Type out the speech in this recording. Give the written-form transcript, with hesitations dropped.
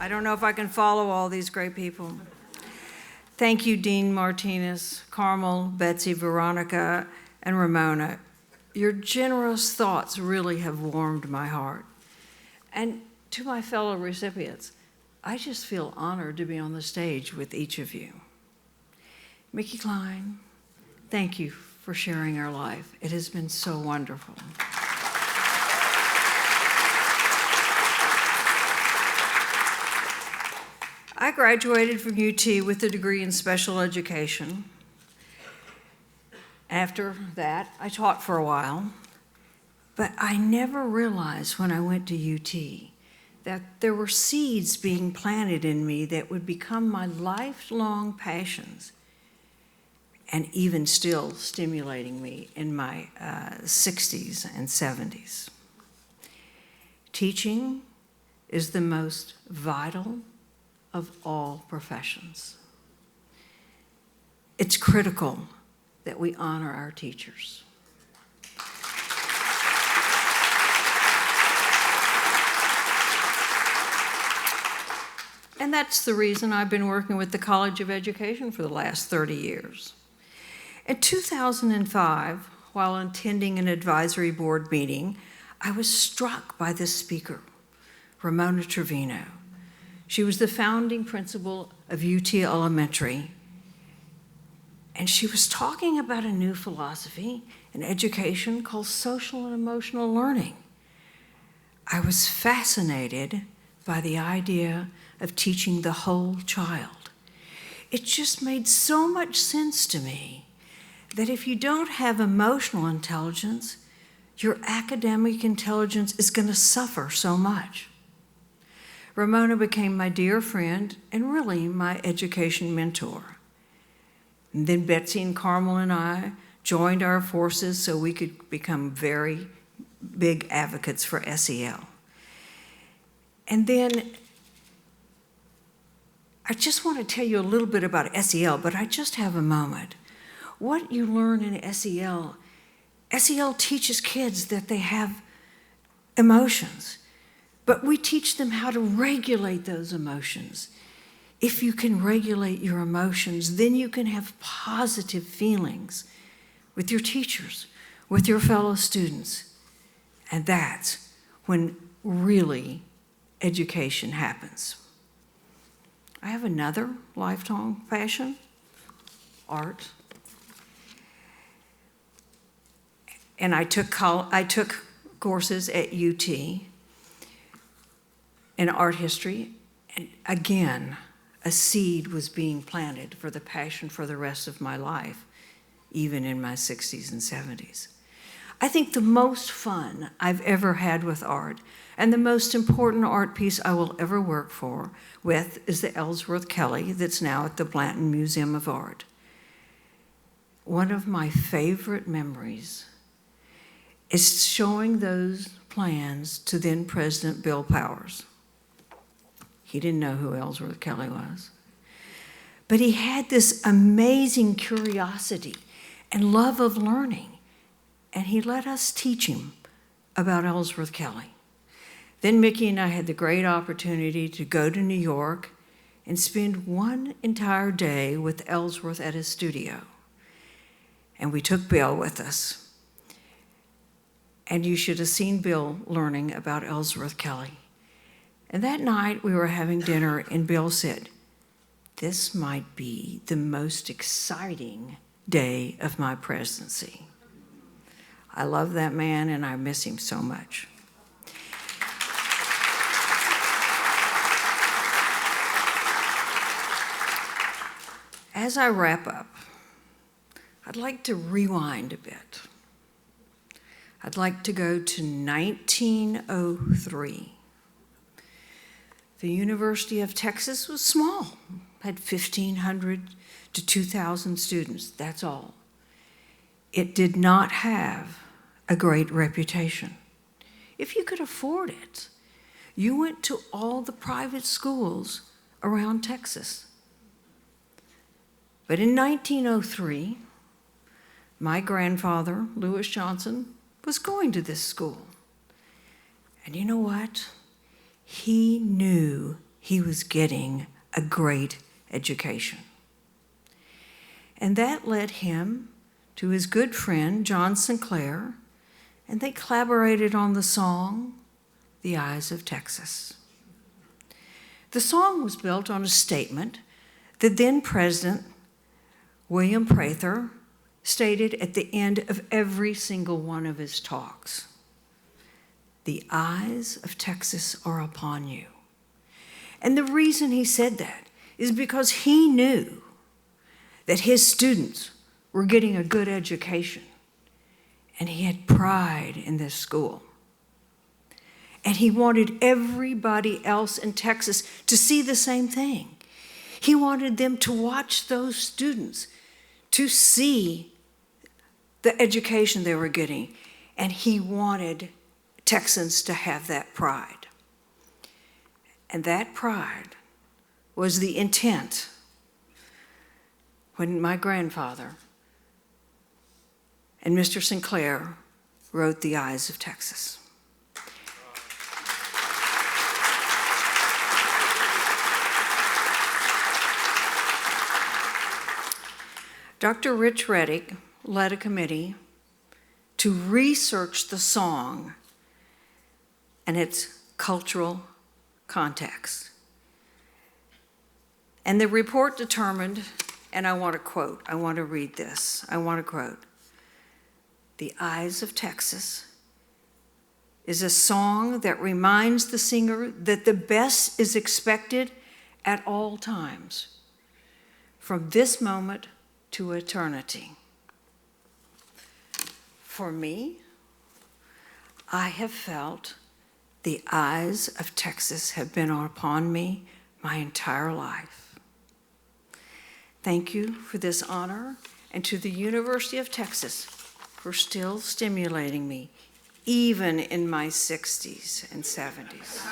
I don't know if I can follow all these great people. Thank you, Dean Martinez, Carmel, Betsy, Veronica, and Ramona. Your generous thoughts really have warmed my heart. And to my fellow recipients, I just feel honored to be on the stage with each of you. Mickey Klein, thank you for sharing our life. It has been so wonderful. I graduated from UT with a degree in special education. After that, I taught for a while, but I never realized when I went to UT that there were seeds being planted in me that would become my lifelong passions, and even still stimulating me in my 60s and 70s. Teaching is the most vital of all professions. It's critical that we honor our teachers. And that's the reason I've been working with the College of Education for the last 30 years. In 2005, while attending an advisory board meeting, I was struck by this speaker, Ramona Trevino. She was the founding principal of UT Elementary, and she was talking about a new philosophy in education called social and emotional learning. I was fascinated by the idea of teaching the whole child. It just made so much sense to me that if you don't have emotional intelligence, your academic intelligence is going to suffer so much. Ramona became my dear friend and really my education mentor. And then Betsy and Carmel and I joined our forces so we could become very big advocates for SEL. And then I just want to tell you a little bit about SEL, but I just have a moment. What you learn in SEL teaches kids that they have emotions, but we teach them how to regulate those emotions. If you can regulate your emotions, then you can have positive feelings with your teachers, with your fellow students. And that's when really education happens. I have another lifelong passion, art. And I took courses at UT in art history, and again, a seed was being planted for the passion for the rest of my life, even in my 60s and 70s. I think the most fun I've ever had with art, and the most important art piece I will ever work with is the Ellsworth Kelly that's now at the Blanton Museum of Art. One of my favorite memories is showing those plans to then President Bill Powers. He didn't know who Ellsworth Kelly was. But he had this amazing curiosity and love of learning, and he let us teach him about Ellsworth Kelly. Then Mickey and I had the great opportunity to go to New York and spend one entire day with Ellsworth at his studio. And we took Bill with us. And you should have seen Bill learning about Ellsworth Kelly. And that night we were having dinner, and Bill said, "This might be the most exciting day of my presidency." I love that man, and I miss him so much. As I wrap up, I'd like to rewind a bit. I'd like to go to 1903. The University of Texas was small, had 1,500 to 2,000 students, that's all. It did not have a great reputation. If you could afford it, you went to all the private schools around Texas. But in 1903, my grandfather, Lewis Johnson, was going to this school. And you know what? He knew he was getting a great education. And that led him to his good friend, John Sinclair, and they collaborated on the song, "The Eyes of Texas." The song was built on a statement that then President William Prather stated at the end of every single one of his talks. "The eyes of Texas are upon you." And the reason he said that is because he knew that his students were getting a good education, and he had pride in this school. And he wanted everybody else in Texas to see the same thing. He wanted them to watch those students, to see the education they were getting, and he wanted Texans to have that pride. And that pride was the intent when my grandfather and Mr. Sinclair wrote "The Eyes of Texas." Dr. Rich Reddick led a committee to research the song and its cultural context. And the report determined, and I want to read this. I want to quote, "The Eyes of Texas is a song that reminds the singer that the best is expected at all times, from this moment to eternity." For me, I have felt the eyes of Texas have been upon me my entire life. Thank you for this honor, and to the University of Texas for still stimulating me, even in my 60s and 70s.